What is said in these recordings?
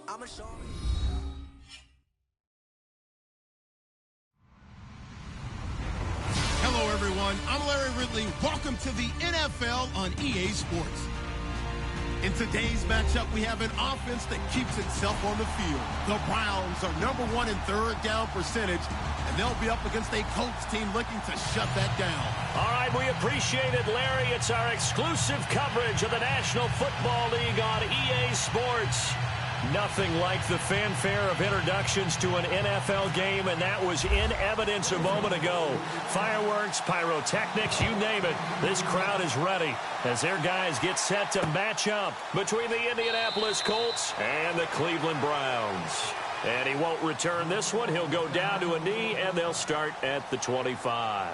I'm a show. Hello, everyone. I'm Larry Ridley. Welcome to the NFL on EA Sports. In today's matchup, we have an offense that keeps itself on the field. The Browns are #1 in third down percentage, and they'll be up against a Colts team looking to shut that down. All right, we appreciate it, Larry. It's our exclusive coverage of the National Football League on EA Sports. Nothing like the fanfare of introductions to an NFL game, and that was in evidence a moment ago. Fireworks, pyrotechnics, you name it. This crowd is ready as their guys get set to match up between the Indianapolis Colts and the Cleveland Browns. And he won't return this one. He'll go down to a knee, and they'll start at the 25.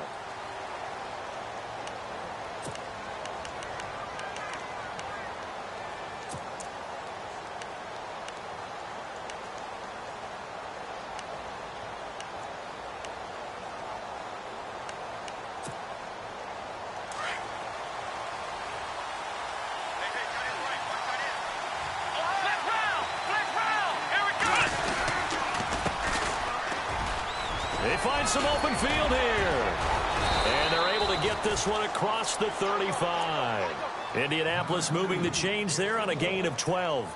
They find some open field here. And they're able to get this one across the 35. Indianapolis moving the chains there on a gain of 12.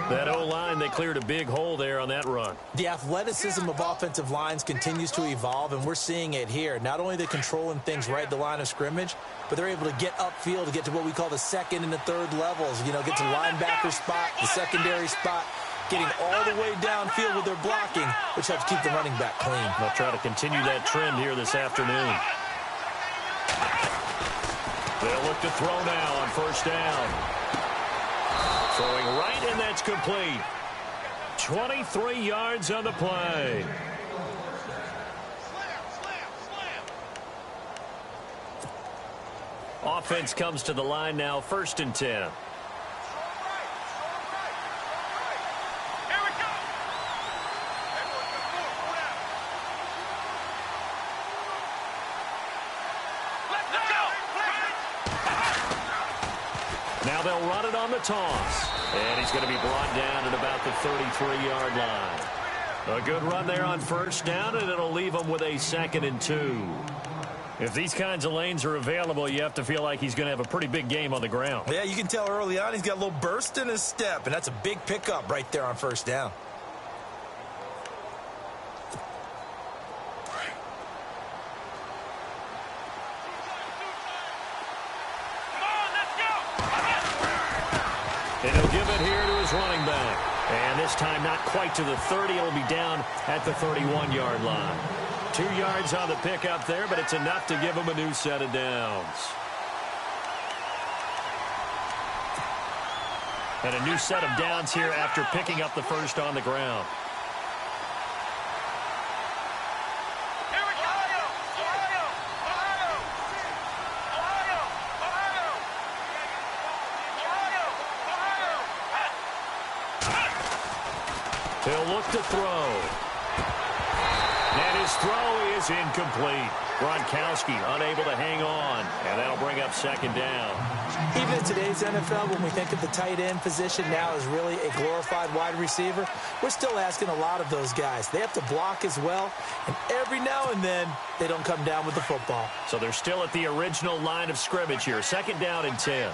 That O-line, they cleared a big hole there on that run. The athleticism of offensive lines continues to evolve, and we're seeing it here. Not only are they controlling things right at the line of scrimmage, but they're able to get upfield to get to what we call the second and the third levels. You know, get to the linebacker spot, the secondary spot, getting all the way downfield with their blocking, which helps keep the running back clean. They'll try to continue that trend here this afternoon. They'll look to throw now on first down. Throwing right, and that's complete. 23 yards on the play. Offense comes to the line now, 1st and 10. Now they'll run it on the toss. And he's going to be brought down at about the 33-yard line. A good run there on first down, and it'll leave him with a 2nd and 2. If these kinds of lanes are available, you have to feel like he's going to have a pretty big game on the ground. Yeah, you can tell early on he's got a little burst in his step, and that's a big pickup right there on first down. And he'll give it here to his running back. And this time not quite to the 30. It'll be down at the 31-yard line. 2 yards on the pickup there, but it's enough to give him a new set of downs. And a new set of downs here after picking up the first on the ground. He'll look to throw. And his throw is incomplete. Gronkowski unable to hang on. And that'll bring up 2nd down. Even in today's NFL, when we think of the tight end position now as really a glorified wide receiver, we're still asking a lot of those guys. They have to block as well, and every now and then, they don't come down with the football. So they're still at the original line of scrimmage here. 2nd down and 10.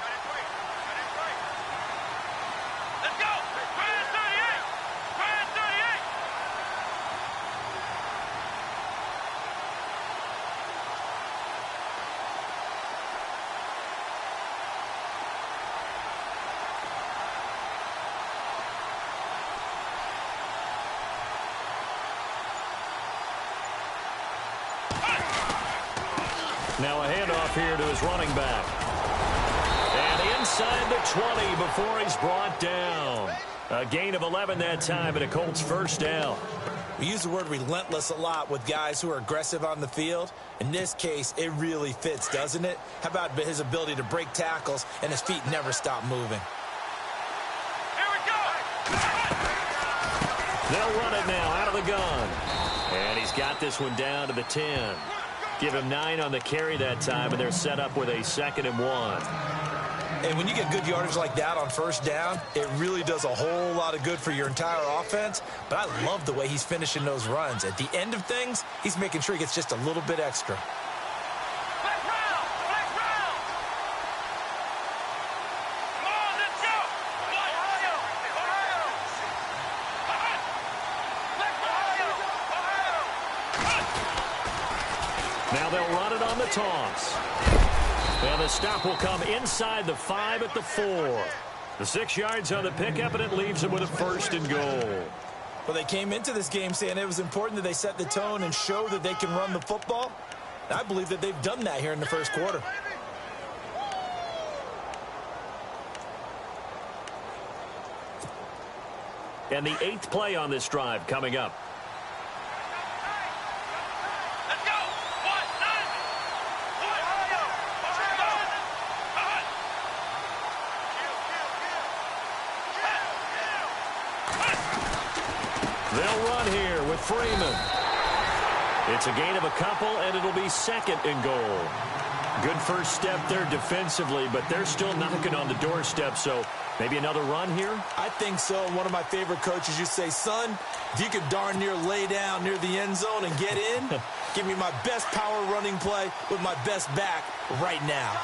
Now a handoff here to his running back. And inside the 20 before he's brought down. A gain of 11 that time, and a Colts first down. We use the word relentless a lot with guys who are aggressive on the field. In this case, it really fits, doesn't it? How about his ability to break tackles and his feet never stop moving? Here we go! They'll run it now out of the gun. And he's got this one down to the 10. Give him 9 on the carry that time, and they're set up with a 2nd and 1. And when you get good yardage like that on first down, it really does a whole lot of good for your entire offense. But I love the way he's finishing those runs. At the end of things, he's making sure he gets just a little bit extra. Now they'll run it on the toss. And the stop will come inside the 5 at the 4. The 6 yards on the pickup, and it leaves them with a 1st and goal. Well, they came into this game saying it was important that they set the tone and show that they can run the football. I believe that they've done that here in the first quarter. And the 8th play on this drive coming up. They'll run here with Freeman. It's a gain of a couple, and it'll be 2nd and goal. Good first step there defensively, but they're still knocking on the doorstep, so maybe another run here? I think so. One of my favorite coaches used to say, son, if you could darn near lay down near the end zone and get in, give me my best power running play with my best back right now.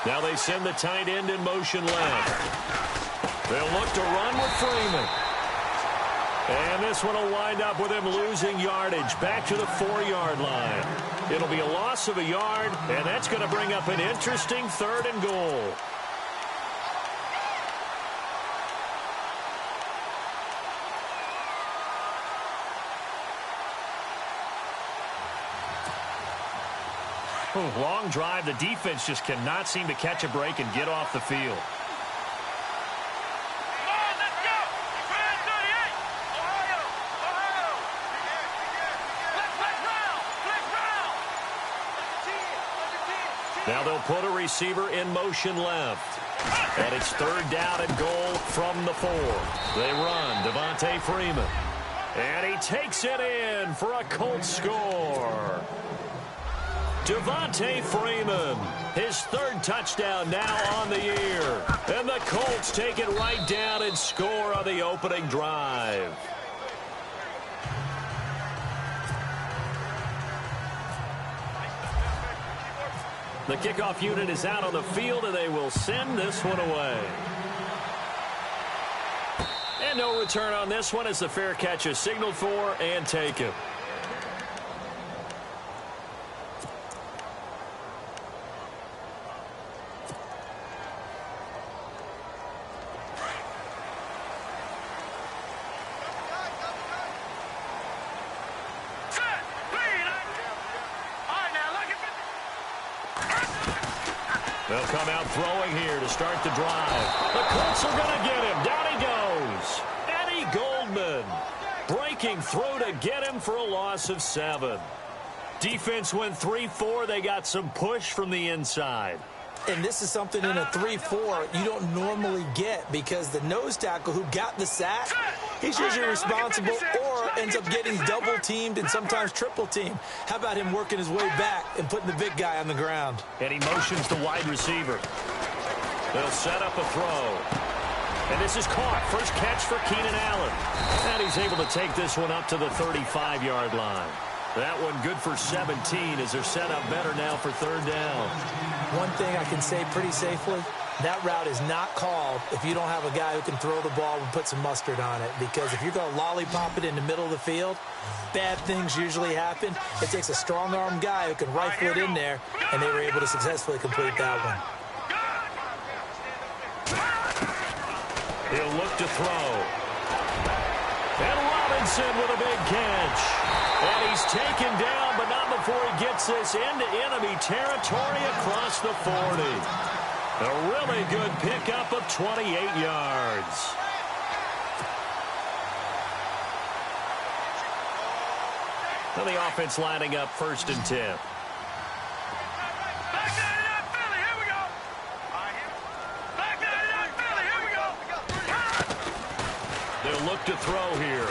Now they send the tight end in motion left. They'll look to run with Freeman. And this one will wind up with him losing yardage back to the 4-yard line. It'll be a loss of a yard, and that's going to bring up an interesting 3rd and goal. Long drive. The defense just cannot seem to catch a break and get off the field. Now they'll put a receiver in motion left. And it's 3rd down and goal from the 4. They run Devontae Freeman. And he takes it in for a Colts score. Devontae Freeman, his 3rd touchdown now on the year. And the Colts take it right down and score on the opening drive. The kickoff unit is out on the field, and they will send this one away. And no return on this one as the fair catch is signaled for and taken. They'll come out throwing here to start the drive. The Colts are going to get him. Down he goes. Eddie Goldman breaking through to get him for a loss of 7. Defense went 3-4. They got some push from the inside. And this is something in a 3-4 you don't normally get because the nose tackle who got the sack, he's usually responsible or ends up getting double-teamed and sometimes triple-teamed. How about him working his way back and putting the big guy on the ground? And he motions the wide receiver. They'll set up a throw. And this is caught. First catch for Keenan Allen. And he's able to take this one up to the 35-yard line. That one good for 17 as they're set up better now for 3rd down. One thing I can say pretty safely, that route is not called if you don't have a guy who can throw the ball and put some mustard on it. Because if you're going to lollipop it in the middle of the field, bad things usually happen. It takes a strong-arm guy who can rifle it in there, and they were able to successfully complete that one. He'll look to throw. And Robinson with a big catch. And he's taken down, but not before he gets this into enemy territory across the 40. A really good pickup of 28 yards. Now the offense lining up 1st and 10. They'll look to throw here.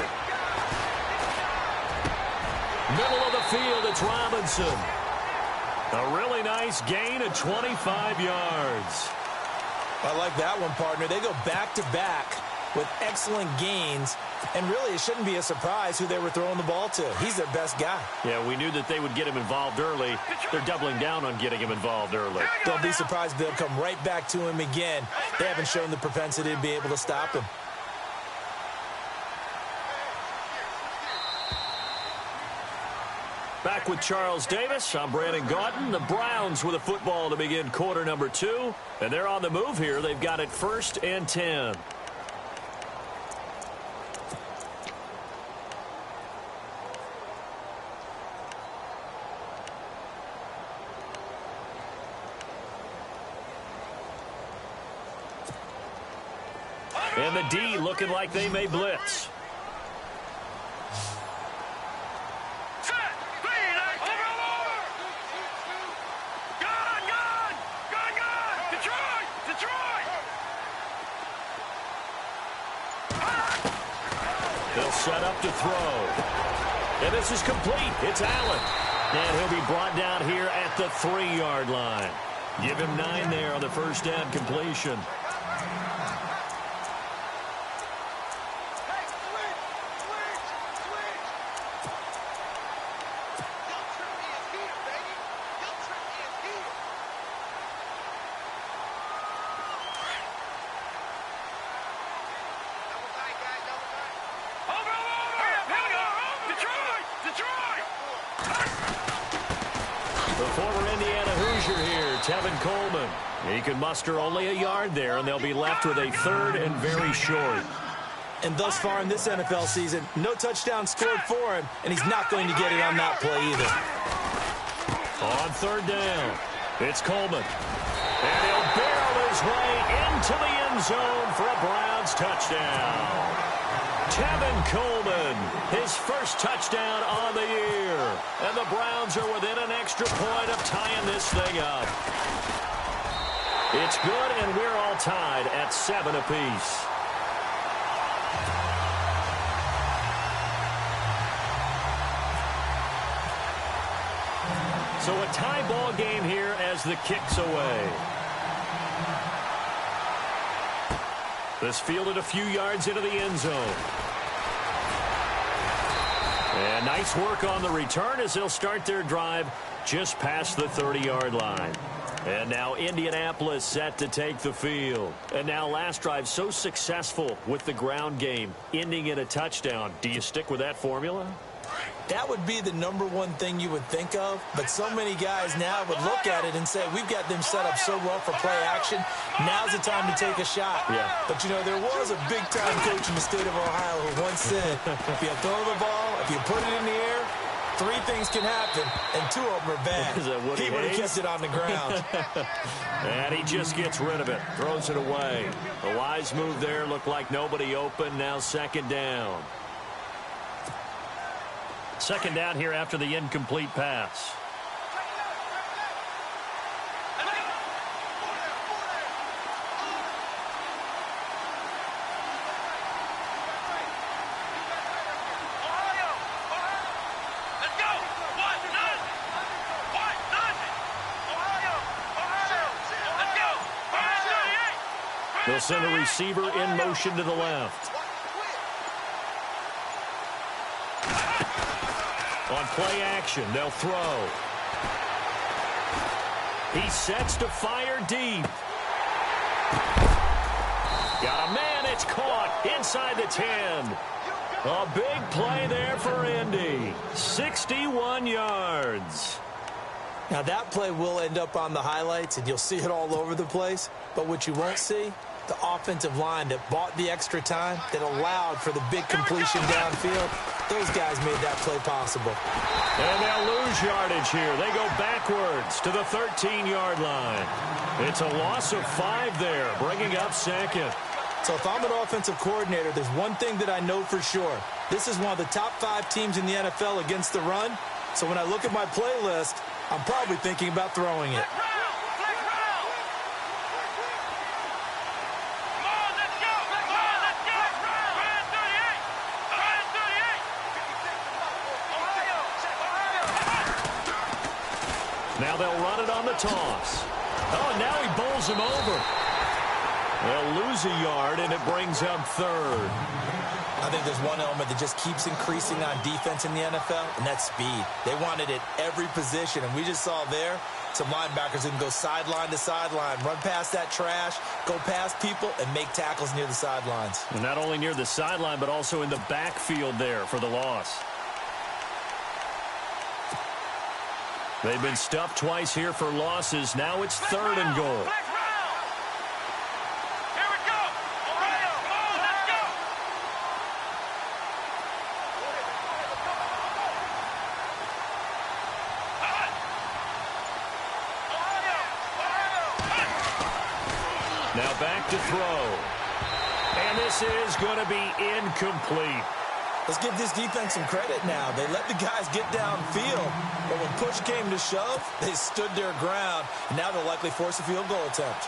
Middle of the field, it's Robinson. A really nice gain of 25 yards. I like that one, partner. They go back-to-back with excellent gains, and really it shouldn't be a surprise who they were throwing the ball to. He's their best guy. Yeah, we knew that they would get him involved early. They're doubling down on getting him involved early. Don't be surprised if they'll come right back to him again. They haven't shown the propensity to be able to stop him. Back with Charles Davis, I'm Brandon Gaudin. The Browns with a football to begin quarter number 2. And they're on the move here. They've got it 1st and 10. And the D looking like they may blitz. They'll set up to throw. And this is complete. It's Allen. And he'll be brought down here at the 3-yard line. Give him 9 there on the first down completion. He can muster only a yard there, and they'll be left with a 3rd and very short. And thus far in this NFL season, no touchdown scored for him, and he's not going to get it on that play either. On 3rd down, it's Coleman. And he'll barrel his way into the end zone for a Browns touchdown. Tevin Coleman, his first touchdown on the year. And the Browns are within an extra point of tying this thing up. It's good, and we're all tied at 7 apiece. So a tie ball game here as the kick's away. This fielded a few yards into the end zone. And nice work on the return as they'll start their drive just past the 30-yard line. And now Indianapolis set to take the field. And now last drive so successful with the ground game, ending in a touchdown. Do you stick with that formula? That would be the #1 thing you would think of, but so many guys now would look at it and say, we've got them set up so well for play action, now's the time to take a shot. Yeah. But, you know, there was a big-time coach in the state of Ohio who once said, if you throw the ball, if you put it in the air, 3 things can happen, and 2 of them are bad. He would have kept it on the ground. And he just gets rid of it, throws it away. A wise move there, looked like nobody open, now 2nd down. 2nd down here after the incomplete pass. They'll send a receiver in motion to the left. On play action, they'll throw. He sets to fire deep. Got a man, it's caught inside the 10. A big play there for Indy. 61 yards. Now that play will end up on the highlights, and you'll see it all over the place. But what you won't see, the offensive line that bought the extra time, that allowed for the big completion downfield, those guys made that play possible. And they'll lose yardage here. They go backwards to the 13-yard line. It's a loss of 5 there, bringing up 2nd. So if I'm an offensive coordinator, there's one thing that I know for sure. This is one of the top 5 teams in the NFL against the run. So when I look at my playlist, I'm probably thinking about throwing it. Now they'll run it on the toss. Oh, and now he bowls him over. They'll lose a yard, and it brings up third. I think there's one element that just keeps increasing on defense in the NFL, and that's speed. They want it at every position, and we just saw there some linebackers who can go sideline to sideline, run past that trash, go past people, and make tackles near the sidelines. And not only near the sideline, but also in the backfield there for the loss. They've been stuffed twice here for losses. Now it's third and goal. Now back to throw. And this is going to be incomplete. Let's give this defense some credit now. They let the guys get downfield, but when push came to shove, they stood their ground. And now they'll likely force a field goal attempt.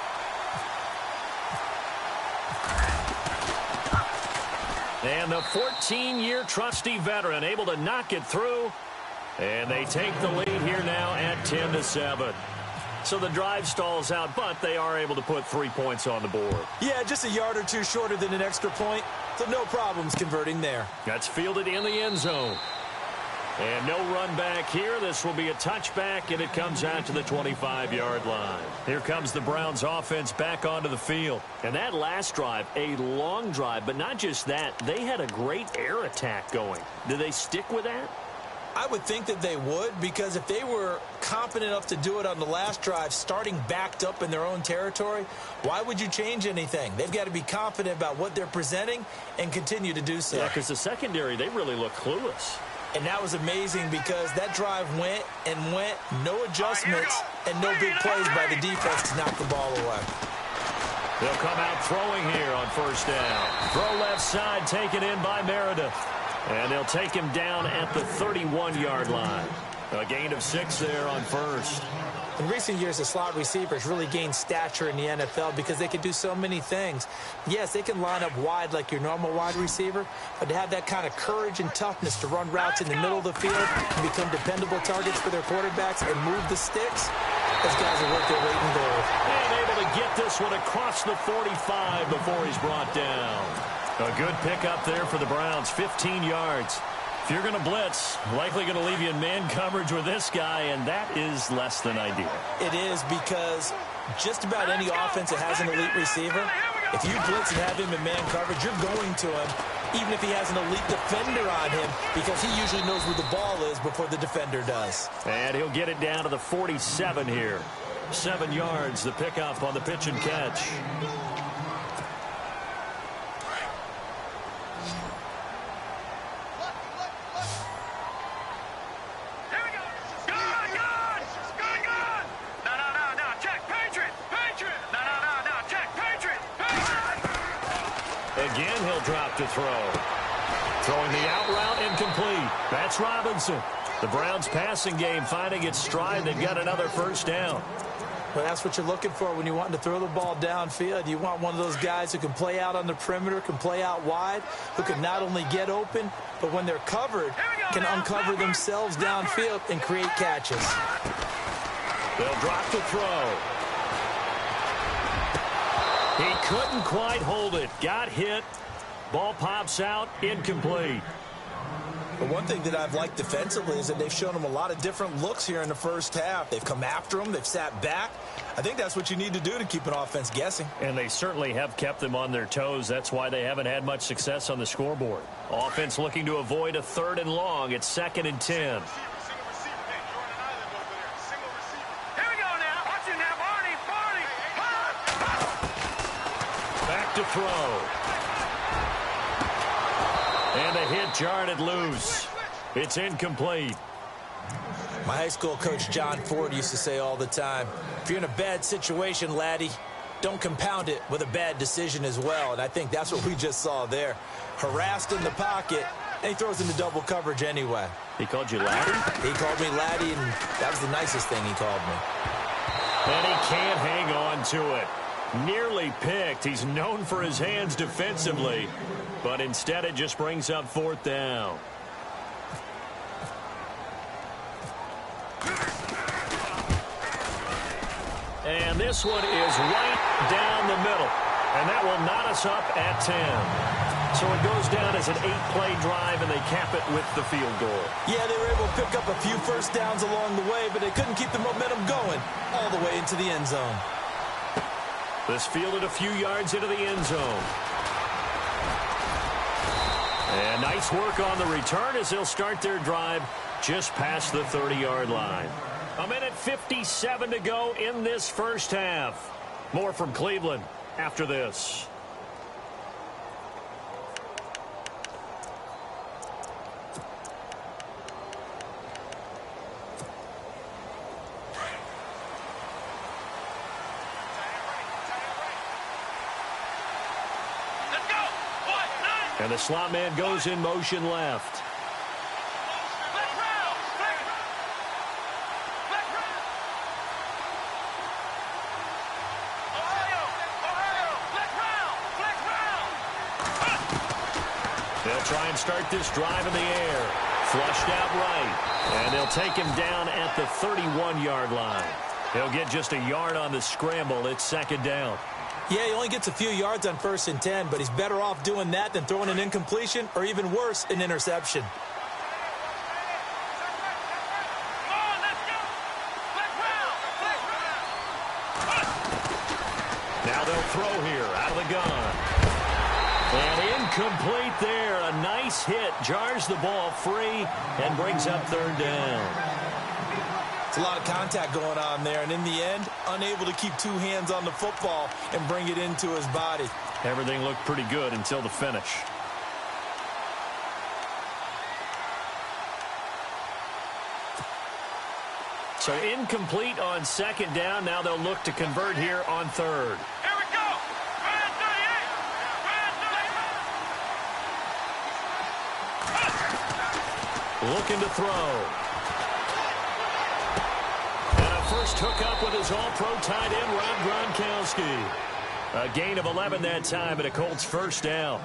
And the 14-year trusty veteran able to knock it through. And they take the lead here now at 10-7. So the drive stalls out, but they are able to put 3 points on the board. Yeah, just a yard or two shorter than an extra point, so no problems converting there. That's fielded in the end zone. And no run back here. This will be a touchback, and it comes out to the 25-yard line. Here comes the Browns offense back onto the field. And that last drive, a long drive, but not just that. They had a great air attack going. Do they stick with that? I would think that they would, because if they were confident enough to do it on the last drive, starting backed up in their own territory, why would you change anything? They've got to be confident about what they're presenting and continue to do so. Yeah, because the secondary, they really look clueless. And that was amazing because that drive went and went, no adjustments, and no big plays by the defense to knock the ball away. They'll come out throwing here on first down. Throw left side, taken in by Meredith. And they'll take him down at the 31-yard line. A gain of 6 there on first. In recent years, the slot receivers really gained stature in the NFL because they can do so many things. Yes, they can line up wide like your normal wide receiver, but to have that kind of courage and toughness to run routes in the middle of the field and become dependable targets for their quarterbacks and move the sticks, those guys are worth their weight in gold. And able to get this one across the 45 before he's brought down. A good pickup there for the Browns, 15 yards. If you're going to blitz, likely going to leave you in man coverage with this guy, and that is less than ideal. It is, because just about any offense that has an elite receiver, if you blitz and have him in man coverage, you're going to him, even if he has an elite defender on him, because he usually knows where the ball is before the defender does. And he'll get it down to the 47 here. 7 yards, the pickup on the pitch and catch. Again, he'll drop to throw. Throwing the out route incomplete. That's Robinson. The Browns passing game finding its stride. They've got another first down. Well, that's what you're looking for when you want to throw the ball downfield. You want one of those guys who can play out on the perimeter, can play out wide, who can not only get open, but when they're covered, can uncover themselves downfield and create catches. They'll drop to throw. He couldn't quite hold it. Got hit. Ball pops out. Incomplete. But one thing that I've liked defensively is that they've shown him a lot of different looks here in the first half. They've come after him. They've sat back. I think that's what you need to do to keep an offense guessing. And they certainly have kept them on their toes. That's why they haven't had much success on the scoreboard. Offense looking to avoid a 3rd and long. It's 2nd and 10. To throw. And a hit jarred it loose. It's incomplete. My high school coach John Ford used to say all the time, if you're in a bad situation, laddie, don't compound it with a bad decision as well. And I think that's what we just saw there. Harassed in the pocket, and he throws into double coverage anyway. He called you laddie? He called me laddie, and that was the nicest thing he called me. And he can't hang on to it. Nearly picked. He's known for his hands defensively, but instead it just brings up 4th down. And this one is right down the middle. And that will knot us up at 10. So it goes down as an 8-play drive, and they cap it with the field goal. Yeah, they were able to pick up a few first downs along the way, but they couldn't keep the momentum going all the way into the end zone. This fielded a few yards into the end zone. And nice work on the return as they'll start their drive just past the 30-yard line. 1:57 to go in this first half. More from Cleveland after this. And the slot man goes in motion left. They'll try and start this drive in the air. Flushed out right. And they'll take him down at the 31-yard line. He'll get just a yard on the scramble. It's second down. Yeah, he only gets a few yards on 1st and 10, but he's better off doing that than throwing an incompletion or even worse, an interception. Now they'll throw here out of the gun. And incomplete there. A nice hit. Jars the ball free and brings up third down. It's a lot of contact going on there, and in the end, unable to keep two hands on the football and bring it into his body. Everything looked pretty good until the finish. So incomplete on second down. Now they'll look to convert here on third. Here we go. Looking to throw. First hookup with his all-pro tight end, Rob Gronkowski. A gain of 11 that time, and a Colts first down.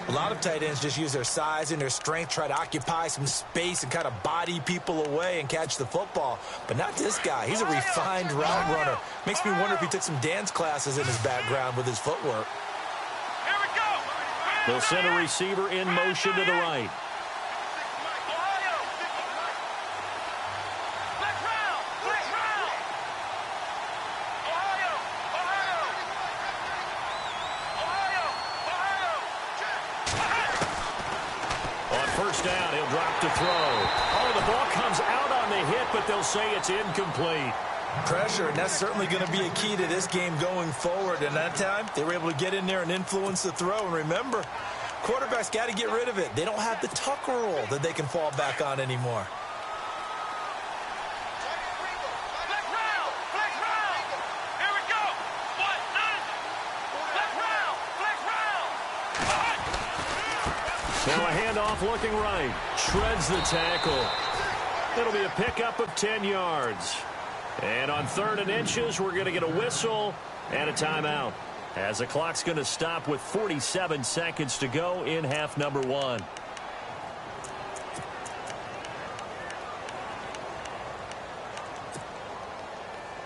A lot of tight ends just use their size and their strength, try to occupy some space and kind of body people away and catch the football. But not this guy. He's a refined route runner. Makes me wonder if he took some dance classes in his background with his footwork. Here we go. They'll send a receiver in motion to the right. Down, he'll drop to throw. Oh, the ball comes out on the hit, but they'll say it's incomplete. Pressure, and that's certainly going to be a key to this game going forward. And that time, they were able to get in there and influence the throw. And remember, quarterbacks got to get rid of it. They don't have the tuck rule that they can fall back on anymore. Now a handoff looking right. Shreds the tackle. It'll be a pickup of 10 yards. And on 3rd and inches, we're going to get a whistle and a timeout, as the clock's going to stop with 47 seconds to go in half number 1.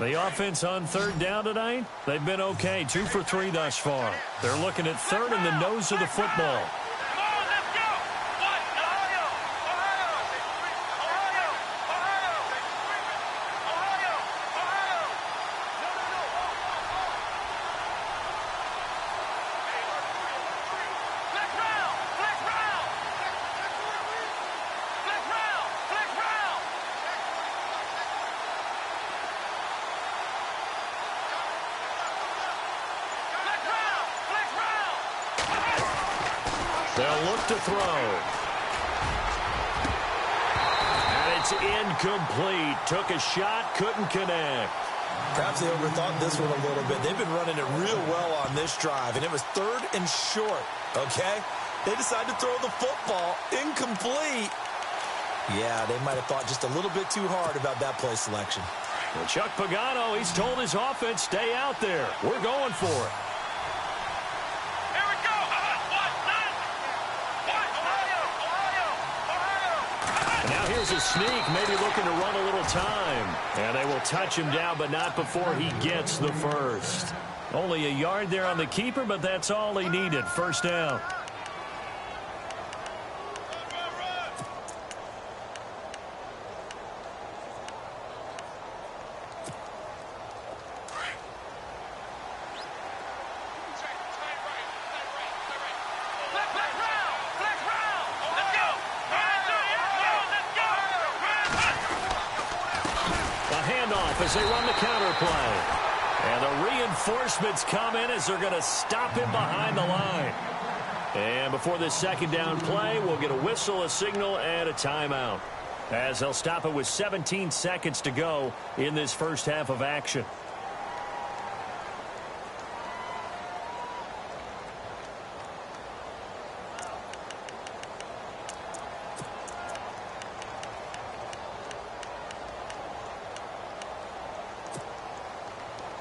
The offense on 3rd down tonight, they've been okay. 2 for 3 thus far. They're looking at 3rd in the nose of the football. They'll look to throw. And it's incomplete. Took a shot, couldn't connect. Perhaps they overthought this one a little bit. They've been running it real well on this drive, and it was 3rd and short, okay? They decided to throw the football incomplete. Yeah, they might have thought just a little bit too hard about that play selection. Well, Chuck Pagano, he's told his offense, stay out there. We're going for it. tries a sneak, maybe looking to run a little time. And they will touch him down, but not before he gets the first. Only a yard there on the keeper, but that's all he needed. First down. As they run the counter play. And the reinforcements come in as they're going to stop him behind the line. And before this second down play, we'll get a whistle, a signal, and a timeout. As they'll stop it with 17 seconds to go in this first half of action.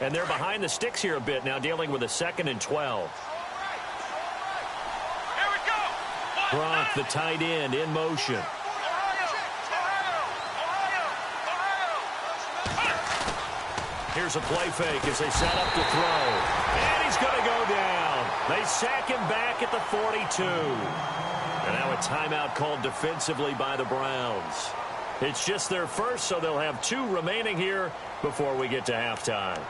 And they're behind the sticks here a bit now, dealing with a 2nd and 12. Here we go. Gronk, the tight end, in motion. Here's a play fake as they set up to throw. And he's going to go down. They sack him back at the 42. And now a timeout called defensively by the Browns. It's just their first, so they'll have 2 remaining here before we get to halftime.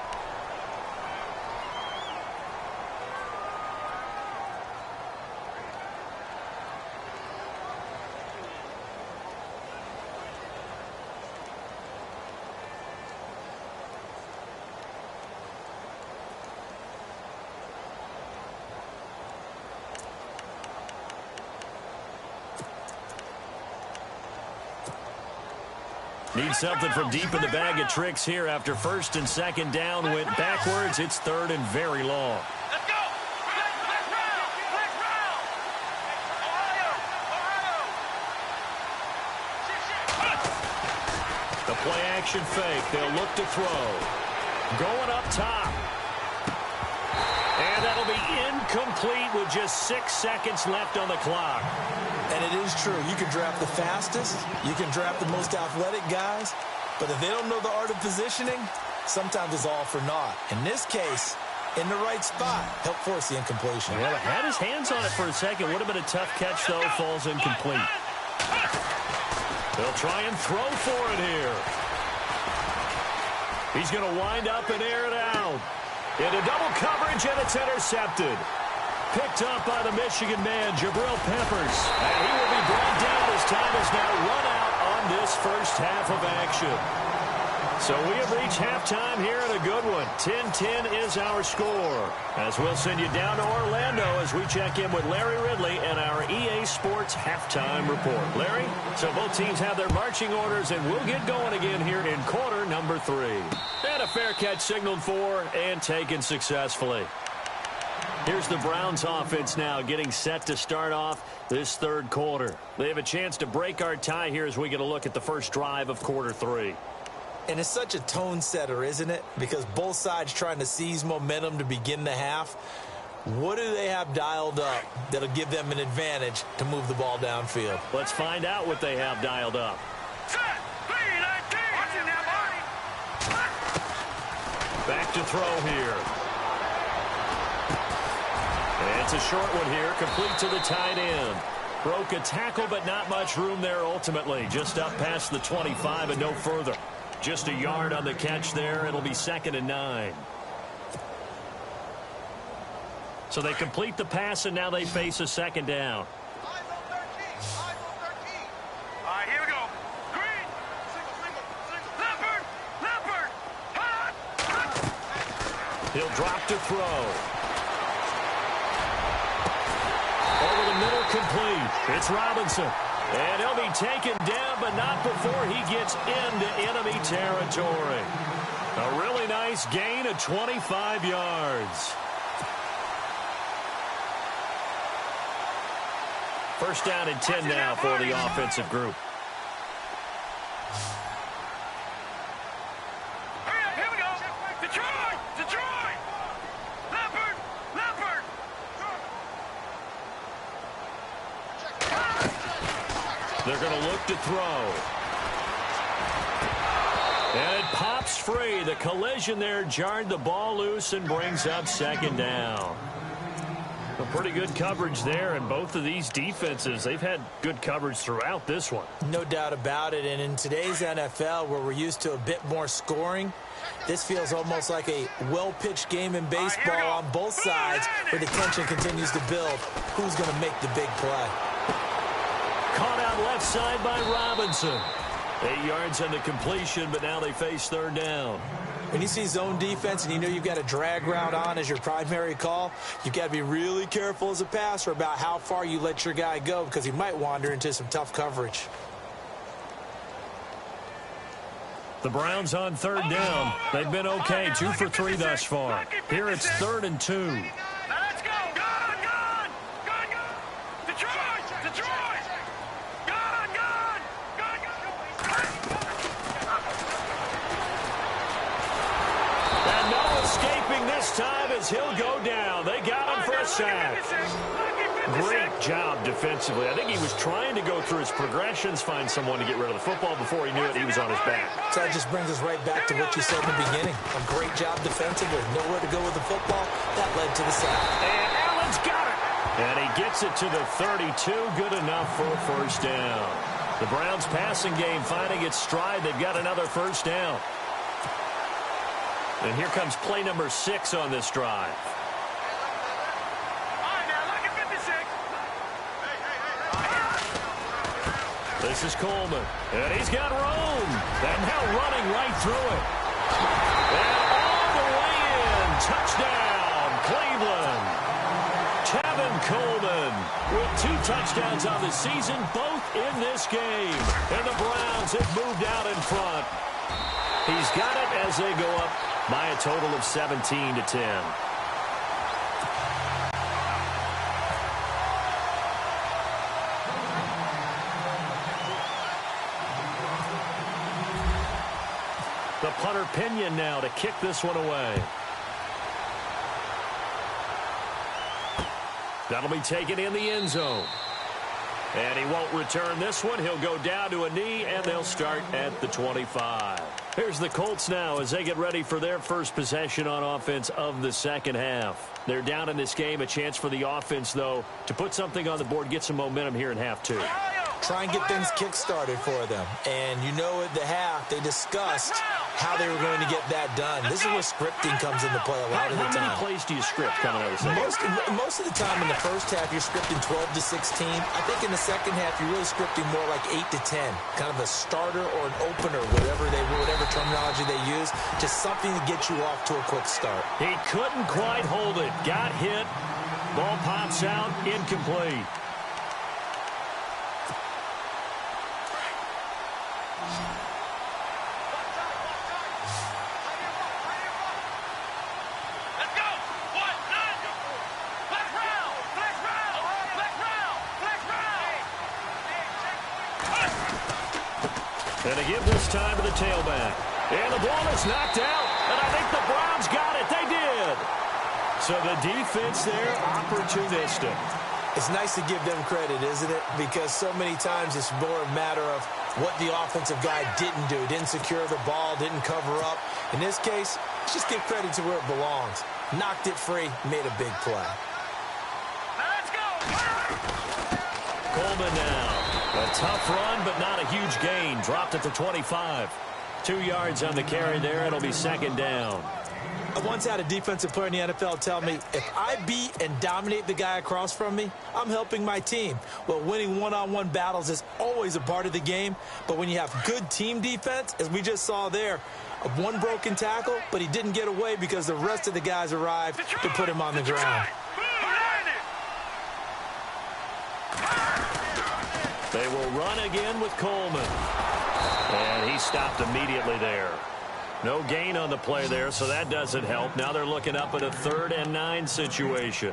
Need something from deep in the bag of tricks here after 1st and 2nd down went backwards. It's 3rd and very long. Let's go. Flex round. Ohio. The play action fake. They'll look to throw. Going up top. And that'll be incomplete with just 6 seconds left on the clock. And it is true. You can draft the fastest. You can draft the most athletic guys. But if they don't know the art of positioning, sometimes it's all for naught. In this case, in the right spot, help force the incompletion. Well, had his hands on it for a second. Would have been a tough catch, though. Falls incomplete. They'll try and throw for it here. He's going to wind up and air it out. Into double coverage, and it's intercepted. Picked up by the Michigan man, Jabril Peppers. And he will be brought down as time is now run out on this first half of action. So we have reached halftime here in a good one. 10-10 is our score. As we'll send you down to Orlando as we check in with Larry Ridley and our EA Sports halftime report. Larry, so both teams have their marching orders, and we'll get going again here in quarter number 3. And a fair catch signaled for and taken successfully. Here's the Browns offense now getting set to start off this 3rd quarter. They have a chance to break our tie here as we get a look at the first drive of quarter 3. And it's such a tone setter, isn't it? Because both sides trying to seize momentum to begin the half. What do they have dialed up that'll give them an advantage to move the ball downfield? Let's find out what they have dialed up. Back to throw here. It's a short one here, complete to the tight end. Broke a tackle, but not much room there ultimately. Just up past the 25 and no further. Just a yard on the catch there. It'll be 2nd and 9. So they complete the pass, and now they face a 2nd down. All right, here we go. Green. Leopard. Hot. He'll drop to throw. Over the middle, complete. It's Robinson. And he'll be taken down, but not before he gets into enemy territory. A really nice gain of 25 yards. First down and 10 now for the offensive group. Here we go. Detroit. Leopard. They're going to look to throw. pops free. The collision there jarred the ball loose and brings up second down. A pretty good coverage there, and both of these defenses, they've had good coverage throughout this one. No doubt about it, and in today's NFL, where we're used to a bit more scoring, this feels almost like a well-pitched game in baseball on both sides, where the tension continues to build. Who's going to make the big play? Caught out left side by Robinson. 8 yards on the completion, but now they face third down. When you see zone defense and you know you've got a drag route on as your primary call, you've got to be really careful as a passer about how far you let your guy go, because he might wander into some tough coverage. The Browns on third down. They've been okay, 2 for 3 thus far. Here it's 3rd and 2. Let's go. Gone. Detroit. Gone. And no escaping this time as he'll go down. They got him for a sack. Great job defensively. I think he was trying to go through his progressions, find someone to get rid of the football. Before he knew it, he was on his back. So that just brings us right back to what you said in the beginning. A great job defensively. Nowhere to go with the football. That led to the sack. And Allen's got it. And he gets it to the 32. Good enough for a first down. The Browns passing game finding its stride. They've got another first down. And here comes play number 6 on this drive. This is Coleman, and he's got room, and now running right through it. And all the way in, touchdown, Cleveland. Tevin Coleman with 2 touchdowns on the season, both in this game. And the Browns have moved out in front. He's got it as they go up by a total of 17-10. The punter Pinion now to kick this one away. That'll be taken in the end zone. And he won't return this one. He'll go down to a knee, and they'll start at the 25. Here's the Colts now as they get ready for their first possession on offense of the second half. They're down in this game. A chance for the offense, though, to put something on the board, get some momentum here in half 2. Try and get things kick-started for them. And you know at the half, they discussed how they were going to get that done. This is where scripting comes into play a lot of the time. How many plays do you script coming out of the second? Most of the time in the first half, you're scripting 12 to 16. I think in the second half, you're really scripting more like 8 to 10. Kind of a starter or an opener, whatever terminology they use. Just something to get you off to a quick start. He couldn't quite hold it. Got hit. Ball pops out. Incomplete. And they give this time to the tailback. And the ball is knocked out. And I think the Browns got it. They did. So the defense there, opportunistic. It's nice to give them credit, isn't it? Because so many times it's more a matter of what the offensive guy didn't do. Didn't secure the ball, didn't cover up. In this case, let's just give credit to where it belongs. Knocked it free, made a big play. Let's go. Coleman now. A tough run, but not a huge gain. Dropped at the 25. 2 yards on the carry there. It'll be second down. I once had a defensive player in the NFL tell me, if I beat and dominate the guy across from me, I'm helping my team. Well, winning one-on-one battles is always a part of the game, but when you have good team defense, as we just saw there, one broken tackle, but he didn't get away because the rest of the guys arrived to put him on the ground. They will run again with Coleman. And he stopped immediately there. No gain on the play there, so that doesn't help. Now they're looking up at a 3rd and 9 situation.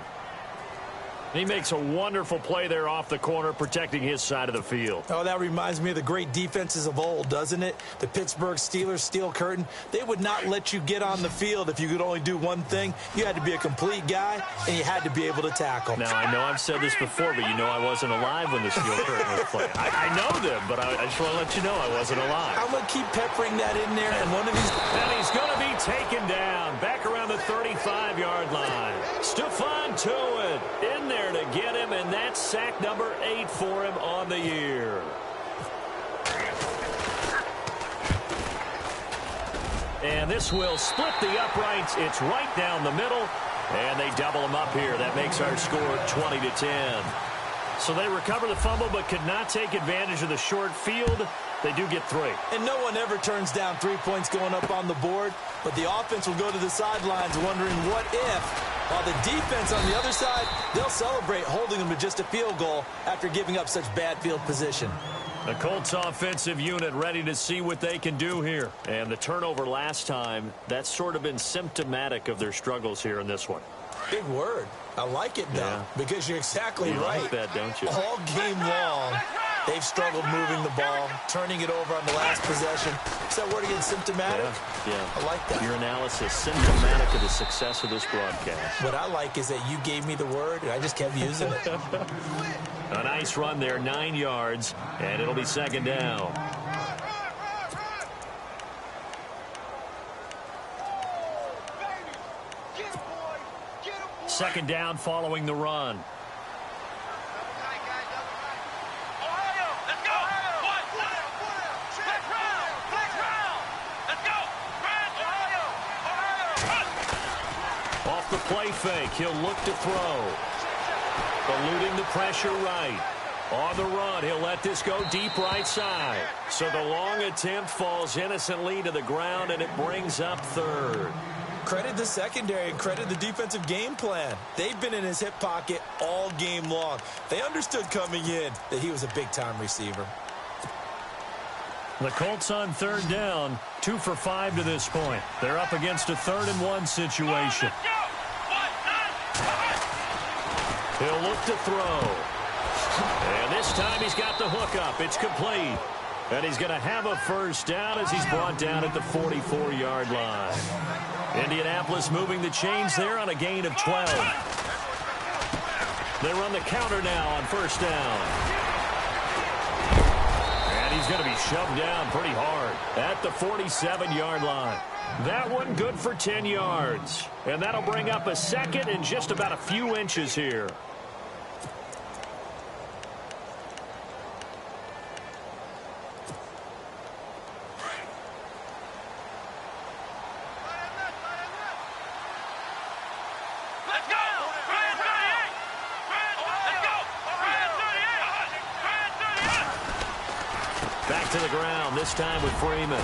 He makes a wonderful play there off the corner, protecting his side of the field. Oh, that reminds me of the great defenses of old, doesn't it? The Pittsburgh Steelers steel curtain. They would not let you get on the field if you could only do one thing. You had to be a complete guy, and you had to be able to tackle. Now, I know I've said this before, but you know I wasn't alive when the steel curtain was playing. I know them, but I just want to let you know I wasn't alive. I'm going to keep peppering that in there, and one of these... And he's going to be taken down back around the 35-yard line. Stephon Tuitt in there to get him, and that's sack number 8 for him on the year. And this will split the uprights. It's right down the middle, and they double him up here. That makes our score 20-10. So they recover the fumble but could not take advantage of the short field. They do get 3. And no one ever turns down 3 points going up on the board, but the offense will go to the sidelines wondering what if, while the defense on the other side, they'll celebrate holding them to just a field goal after giving up such bad field position. The Colts offensive unit ready to see what they can do here. And the turnover last time, that's sort of been symptomatic of their struggles here in this one. Big word. I like it, though, because you're exactly right. You like that, don't you? All game long, they've struggled moving the ball, turning it over on the last possession. Is that word again, symptomatic? Yeah. I like that. Your analysis, symptomatic of the success of this broadcast. What I like is that you gave me the word, and I just kept using it. A nice run there, 9 yards, and it'll be second down. Second down following the run. Off the play fake, he'll look to throw. Eluding the pressure right. On the run, he'll let this go deep right side. So the long attempt falls innocently to the ground, and it brings up third. Credit the secondary and credit the defensive game plan. They've been in his hip pocket all game long. They understood coming in that he was a big-time receiver. The Colts on third down, 2 for 5 to this point. They're up against a 3rd and 1 situation. He'll look to throw. And this time he's got the hook up. It's complete. And he's going to have a first down as he's brought down at the 44-yard line. Indianapolis moving the chains there on a gain of 12. They run the counter now on first down. And he's going to be shoved down pretty hard at the 47-yard line. That one good for 10 yards. And that'll bring up a second and just about a few inches here. Back to the ground, this time with Freeman.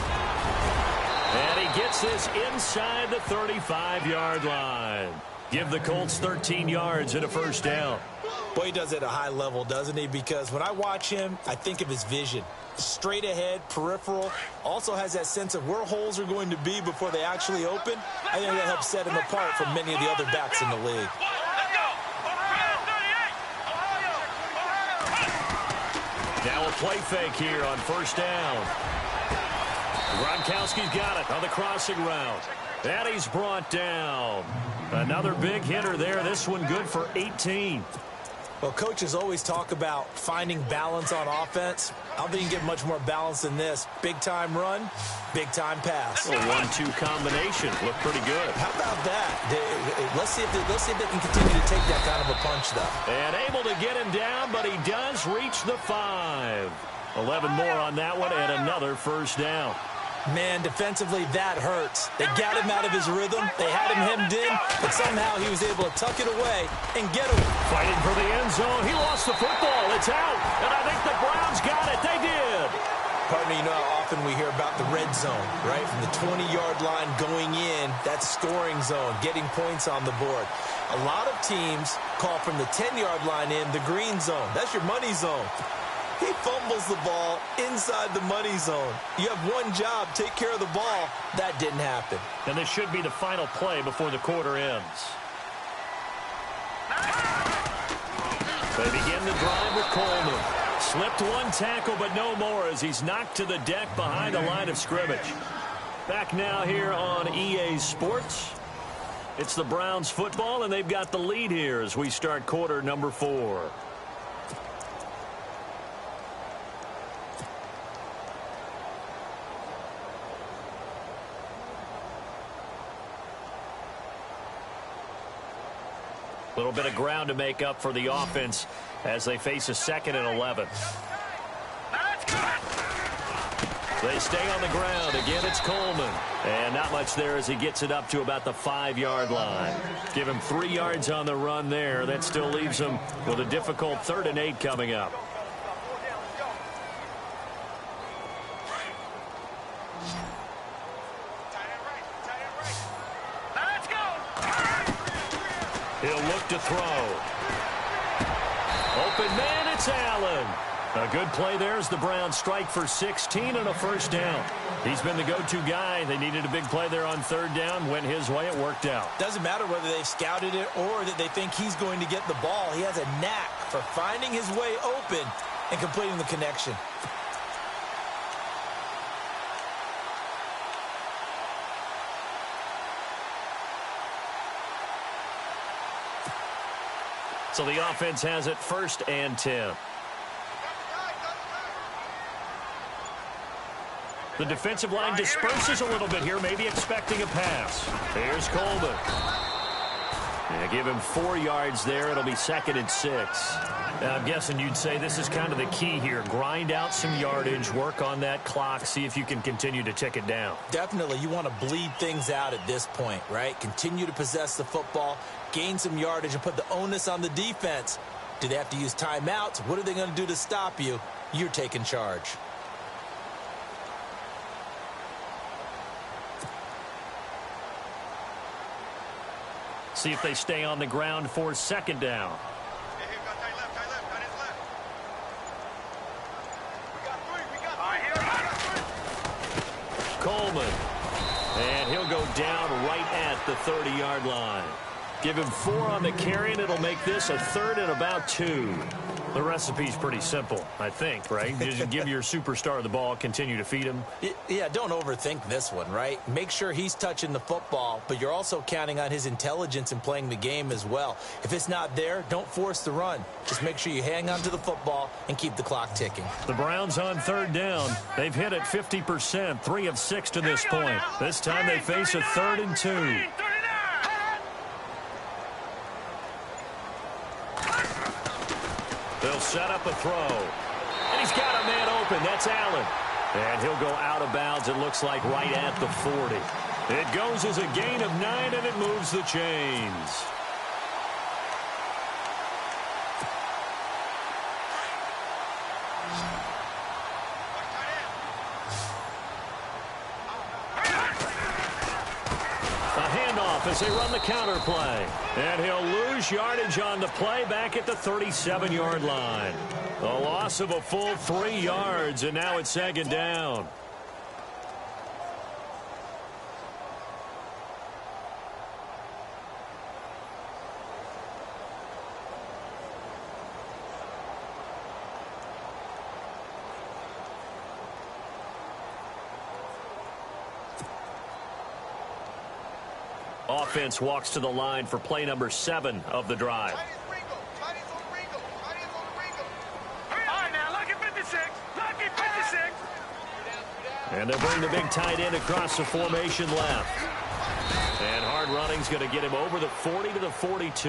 And he gets this inside the 35-yard line. Give the Colts 13 yards and a first down. Boy, he does it at a high level, doesn't he? Because when I watch him, I think of his vision. Straight ahead, peripheral. Also has that sense of where holes are going to be before they actually open. I think that helps set him apart from many of the other backs in the league. Now a play fake here on first down. Gronkowski's got it on the crossing route. And he's brought down. Another big hitter there. This one good for 18. Well, coaches always talk about finding balance on offense. I don't think you can get much more balance than this. Big-time run, big-time pass. A 1-2 combination. Look pretty good. How about that? Let's see if they can continue to take that kind of a punch, though. And able to get him down, but he does reach the 5. 11 more on that one and another first down. Man, defensively, that hurts. They got him out of his rhythm. They had him hemmed in, but somehow he was able to tuck it away and get him. Fighting for the end zone. He lost the football. It's out. And I think the Browns got it. They did. Partner, you know how often we hear about the red zone, right? From the 20-yard line going in, that's scoring zone, getting points on the board. A lot of teams call from the 10-yard line in the green zone. That's your money zone. He fumbles the ball inside the money zone. You have one job, take care of the ball. That didn't happen. And this should be the final play before the quarter ends. They begin the drive with Coleman. Slipped one tackle, but no more as he's knocked to the deck behind the line of scrimmage. Back now here on EA Sports. It's the Browns football, and they've got the lead here as we start quarter number 4. A little bit of ground to make up for the offense as they face a 2nd and 11. They stay on the ground. Again, it's Coleman. And not much there as he gets it up to about the 5-yard line. Give him 3 yards on the run there. That still leaves him with a difficult 3rd and 8 coming up. He'll look to throw. Open man, it's Allen. A good play there as the Browns strike for 16 and a first down. He's been the go-to guy. They needed a big play there on 3rd down. Went his way. It worked out. Doesn't matter whether they've scouted it or that they think he's going to get the ball. He has a knack for finding his way open and completing the connection. So the offense has it 1st and 10. The defensive line disperses a little bit here, maybe expecting a pass. Here's Coleman. Yeah, give him 4 yards there. It'll be 2nd and 6. Now, I'm guessing you'd say this is kind of the key here. Grind out some yardage, work on that clock, see if you can continue to tick it down. Definitely. You want to bleed things out at this point, right? Continue to possess the football, gain some yardage, and put the onus on the defense. Do they have to use timeouts? What are they going to do to stop you? You're taking charge. See if they stay on the ground for 2nd down. Coleman. And he'll go down right at the 30-yard line. Give him 4 on the carry, and it'll make this a 3rd and about 2. The recipe's pretty simple, I think, right? Just give your superstar the ball, continue to feed him. Yeah, don't overthink this one, right? Make sure he's touching the football, but you're also counting on his intelligence in playing the game as well. If it's not there, don't force the run. Just make sure you hang on to the football and keep the clock ticking. The Browns on 3rd down. They've hit it 50%, 3 of 6 to this point. This time they face a 3rd and 2. They'll set up a throw. And he's got a man open. That's Allen. And he'll go out of bounds, it looks like, right at the 40. It goes as a gain of 9, and it moves the chains. As they run the counter play. And he'll lose yardage on the play back at the 37-yard line. A loss of a full 3 yards, and now it's 2nd down. Offense walks to the line for play number 7 of the drive. And they'll bring the big tight end across the formation left. And hard running's going to get him over the 40 to the 42.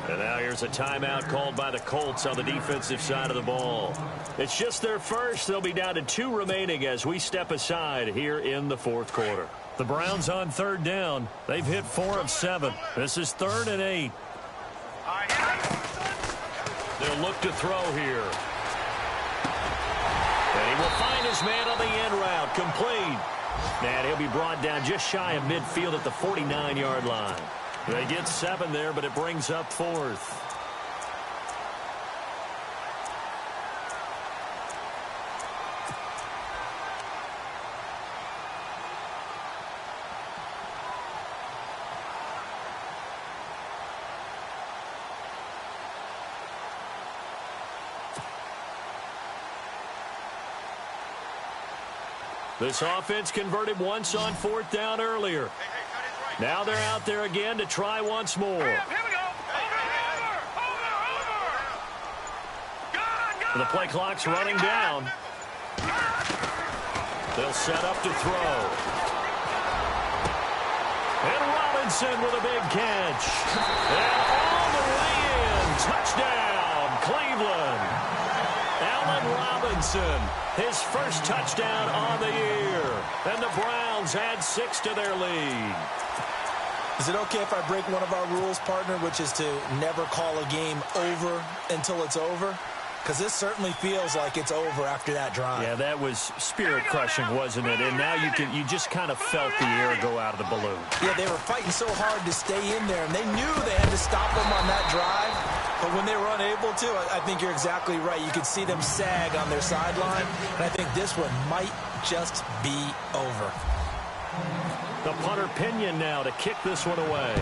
And now here's a timeout called by the Colts on the defensive side of the ball. It's just their first. They'll be down to 2 remaining as we step aside here in the 4th quarter. The Browns on 3rd down. They've hit 4 of 7. This is 3rd and 8. They'll look to throw here. And he will find his man on the end route. Complete. And he'll be brought down just shy of midfield at the 49-yard line. They get 7 there, but it brings up 4th. This offense converted once on 4th down earlier. Now they're out there again to try once more. Here we go. Over. The play clock's running down. They'll set up to throw. And Robinson with a big catch. And all the way in. Touchdown, Cleveland. Allen Robinson, his first touchdown on the year. And the Browns add 6 to their lead. Is it okay if I break one of our rules, partner, which is to never call a game over until it's over? Because this certainly feels like it's over after that drive. Yeah, that was spirit-crushing, wasn't it? And now you just kind of felt the air go out of the balloon. Yeah, they were fighting so hard to stay in there, and they knew they had to stop them on that drive. But when they were unable to, I think you're exactly right. You could see them sag on their sideline, and I think this one might just be over. The punter Pinion now to kick this one away.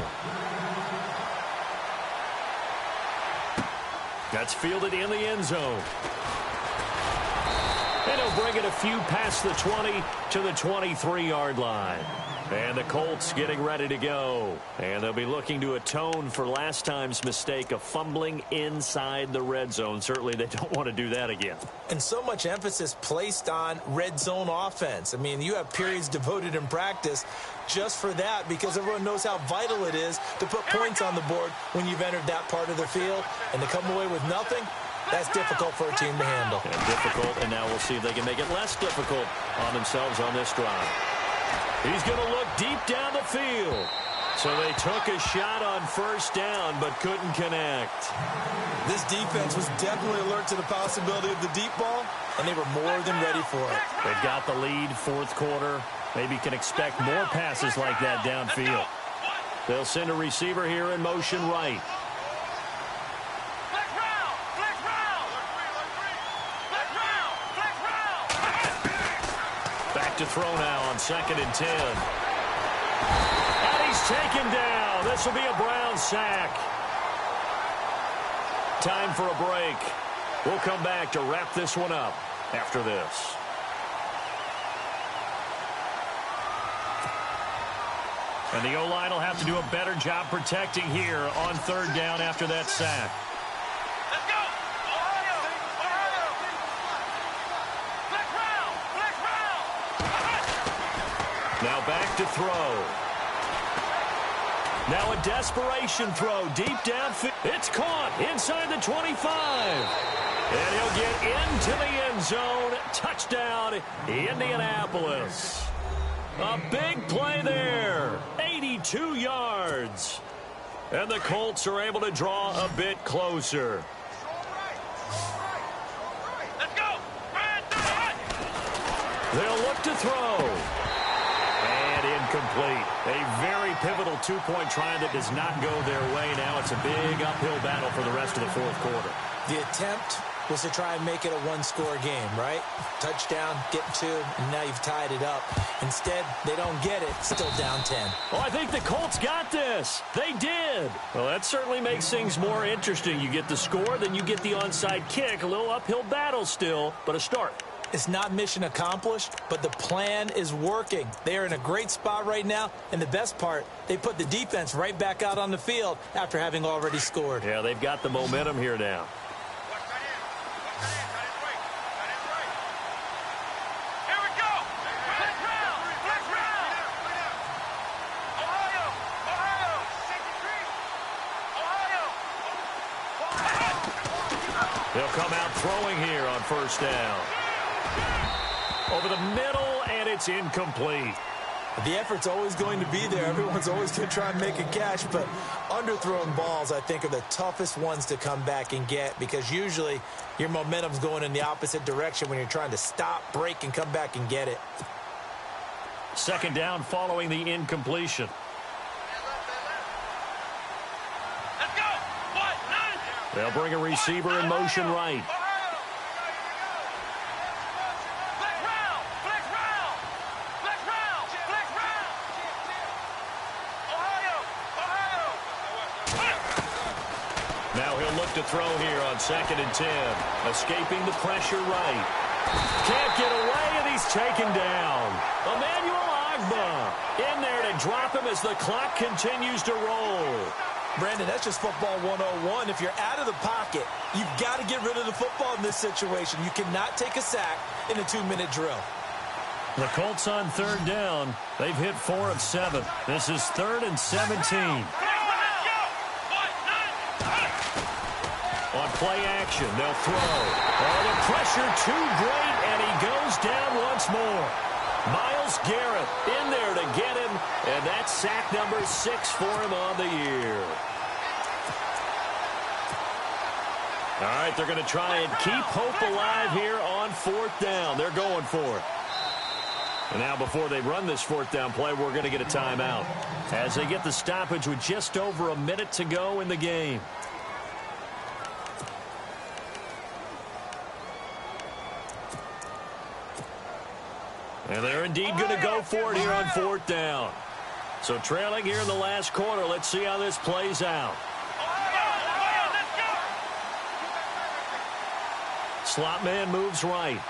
That's fielded in the end zone. And he'll bring it a few past the 20 to the 23-yard line. And the Colts getting ready to go. And they'll be looking to atone for last time's mistake of fumbling inside the red zone. Certainly they don't want to do that again. And so much emphasis placed on red zone offense. I mean, you have periods devoted in practice just for that because everyone knows how vital it is to put points on the board when you've entered that part of the field. And to come away with nothing, that's difficult for a team to handle. And difficult, and now we'll see if they can make it less difficult on themselves on this drive. He's going to look deep down the field. So they took a shot on 1st down, but couldn't connect. This defense was definitely alert to the possibility of the deep ball, and they were more than ready for it. They've got the lead, 4th quarter. Maybe can expect more passes like that downfield. They'll send a receiver here in motion right. Back to throw now on 2nd and 10. And he's taken down. This will be a Brown sack. Time for a break. We'll come back to wrap this one up after this. And the O-line will have to do a better job protecting here on 3rd down after that sack. Let's go. Ohio. Ohio. Now back to throw. Now a desperation throw deep downfield. It's caught inside the 25. And he'll get into the end zone. Touchdown, Indianapolis. A big play there. 82 yards. And the Colts are able to draw a bit closer. Let's go. They'll look to throw. And incomplete. A very pivotal 2-point try that does not go their way. Now it's a big uphill battle for the rest of the 4th quarter. The attempt was to try and make it a one-score game, right? Touchdown, get 2, and now you've tied it up. Instead, they don't get it, still down 10. Well, I think the Colts got this. They did. Well, that certainly makes things more interesting. You get the score, then you get the onside kick. A little uphill battle still, but a start. It's not mission accomplished, but the plan is working. They are in a great spot right now, and the best part, they put the defense right back out on the field after having already scored. Yeah, they've got the momentum here now. They'll come out throwing here on 1st down. Over the middle, and it's incomplete. The effort's always going to be there. Everyone's always going to try and make a catch, but underthrown balls, I think, are the toughest ones to come back and get because usually your momentum's going in the opposite direction when you're trying to stop, break, and come back and get it. 2nd down following the incompletion. They'll bring a receiver in motion right. Now he'll look to throw here on 2nd and 10. Escaping the pressure right. Can't get away, and he's taken down. drop him as the clock continues to roll. Brandon, that's just football 101. If you're out of the pocket, you've got to get rid of the football in this situation. You cannot take a sack in a 2-minute drill. The Colts on third down. They've hit 4 of 7. This is 3rd and 17. On play action, they'll throw. Oh, the pressure too great, and he goes down once more. Myles Garrett in there to get him, and that's sack number 6 for him on the year. All right, they're going to try and keep hope alive here on 4th down. They're going for it. And now before they run this 4th down play, we're going to get a timeout as they get the stoppage with just over a minute to go in the game. And they're indeed going to go for it here on 4th down. So trailing here in the last quarter. Let's see how this plays out. Slot man moves right.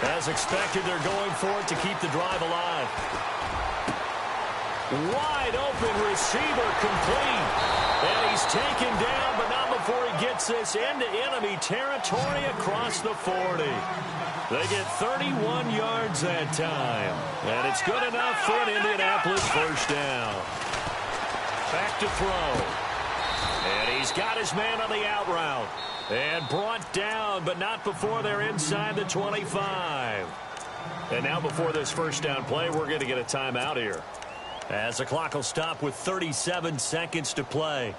As expected, they're going for it to keep the drive alive. Wide open receiver complete. And he's taken down, but not before he gets this into enemy territory across the 40. They get 31 yards that time. And it's good enough for an Indianapolis first down. Back to throw. And he's got his man on the out route. And brought down, but not before they're inside the 25. And now before this first down play, we're going to get a timeout here, as the clock will stop with 37 seconds to play.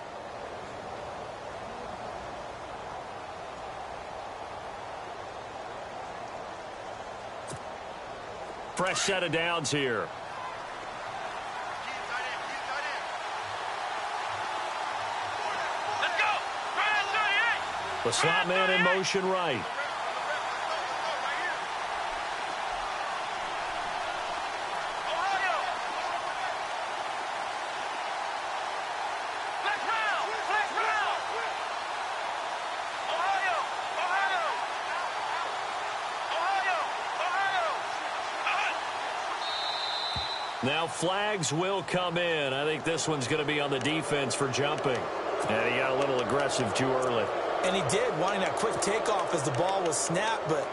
Fresh set of downs here. The slot man in motion right. Now flags will come in. I think this one's going to be on the defense for jumping. And he got a little aggressive too early. And he did, wanting that quick takeoff as the ball was snapped. But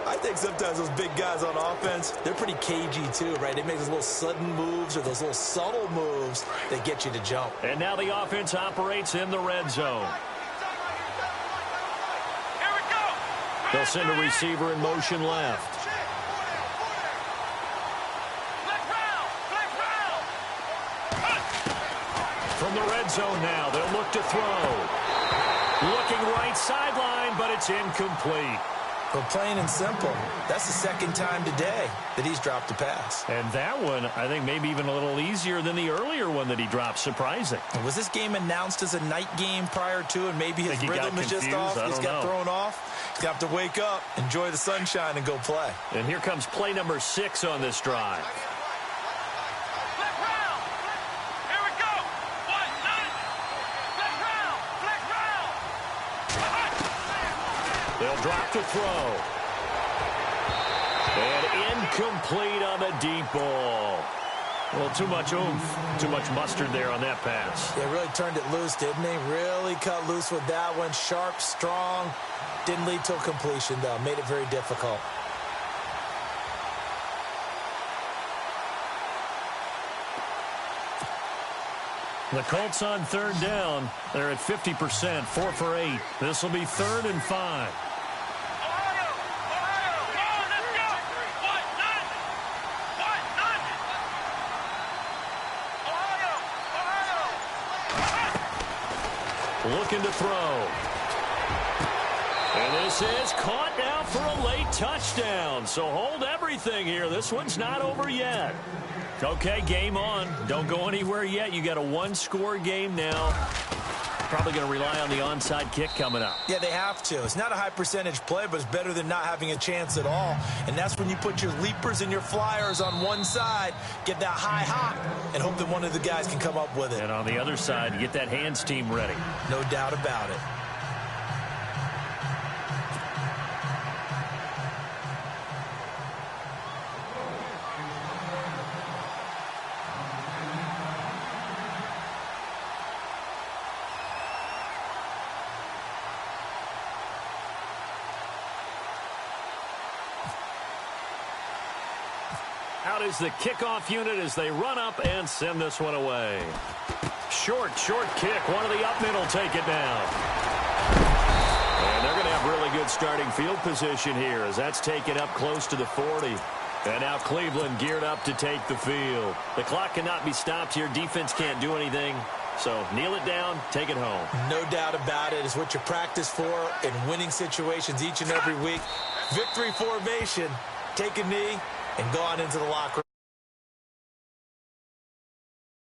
I think sometimes those big guys on offense, they're pretty cagey too, right? They make those little sudden moves or those little subtle moves that get you to jump. And now the offense operates in the red zone. Here we go. They'll send a receiver in motion left. From the red zone now, they'll look to throw. Looking right sideline, but it's incomplete. But plain and simple, that's the second time today that he's dropped a pass. And that one, I think, maybe even a little easier than the earlier one that he dropped. Surprising. Was this game announced as a night game prior to, and maybe his rhythm is just off? He's got thrown off. He's got to wake up, enjoy the sunshine, and go play. And here comes play number 6 on this drive. They'll drop to throw. And incomplete on the deep ball. Well, too much oomph, too much mustard there on that pass. They really turned it loose, didn't they? Really cut loose with that one. Sharp, strong. Didn't lead to a completion, though. Made it very difficult. The Colts on third down. They're at 50%, 4 for 8. This will be 3rd and 5. Looking to throw. And this is caught now for a late touchdown. So hold everything here. This one's not over yet. Okay, game on. Don't go anywhere yet. You got a one-score game now. probably going to rely on the onside kick coming up. Yeah, they have to. It's not a high percentage play, but it's better than not having a chance at all. And that's when you put your leapers and your flyers on one side, get that high hop, and hope that one of the guys can come up with it. And on the other side, get that hands team ready. No doubt about it. Out is the kickoff unit as they run up and send this one away. Short kick. One of the up men will take it down. And they're going to have really good starting field position here as that's taken up close to the 40. And now Cleveland geared up to take the field. The clock cannot be stopped here. Defense can't do anything. So kneel it down, take it home. No doubt about it. It's what you practice for in winning situations each and every week. Victory formation. Take a knee and go on into the locker room.